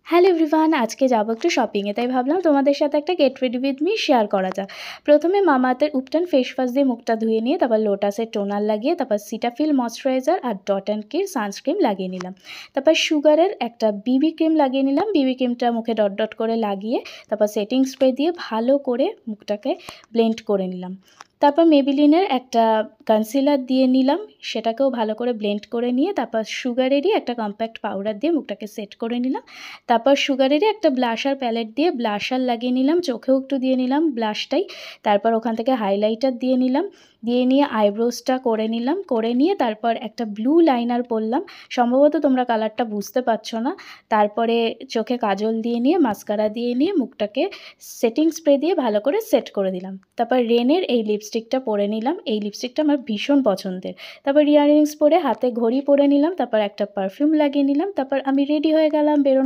Hello everyone, আজকে যাবো একটু শপিংয়ে, তাই ভাবলাম তোমাদের সাথে একটা get ready with me share করা যাক। প্রথমে মামাআর্থের উপটান ফেস ওয়াশ দিয়ে মুখটা ধুয়ে নিয়ে তারপর লোটাসের টোনার লাগিয়ে তারপর সিটাফিল ময়শ্চারাইজার আর ডট অ্যান্ড কির সানস্ক্রিন লাগিয়ে নিলাম। তারপর সুগারের একটা বিবি ক্রিম লাগিয়ে নিলাম। বিবি ক্রিমটা মুখে ডট ডট করে লাগিয়ে তারপর সেটিং স্প্রে দিয়ে ভালো করে মুখটাকে ব্লেন্ড করে নিলাম। তারপর মেবিলিনের একটা কনসিলার দিয়ে নিলাম, সেটাকেও ভালো করে ব্লেন্ড করে নিয়ে তারপর সুগারেরই একটা কম্প্যাক্ট পাউডার দিয়ে মুখটাকে সেট করে নিলাম। তারপর সুগারেরই একটা ব্লাশার প্যালেট দিয়ে ব্লাশার লাগিয়ে নিলাম, চোখেও একটু দিয়ে নিলাম ব্লাশটাই। তারপর ওখান থেকে হাইলাইটার দিয়ে নিলাম, দিয়ে নিয়ে আইব্রোসটা করে নিলাম, করে নিয়ে তারপর একটা ব্লু লাইনার পরলাম। সম্ভবত তোমরা কালারটা বুঝতে পারছো না। তারপরে চোখে কাজল দিয়ে নিয়ে মাস্কারা দিয়ে নিয়ে মুখটাকে সেটিং স্প্রে দিয়ে ভালো করে সেট করে দিলাম। তারপর রেনের এই লিপস্টিকটা পরে নিলাম, এই লিপস্টিকটা আমার ভীষণ পছন্দের। তারপর ইয়াররিংস পরে হাতে ঘড়ি পরে নিলাম, তারপর একটা পারফিউম লাগিয়ে নিলাম। তারপর আমি রেডি হয়ে গেলাম বেরোনো।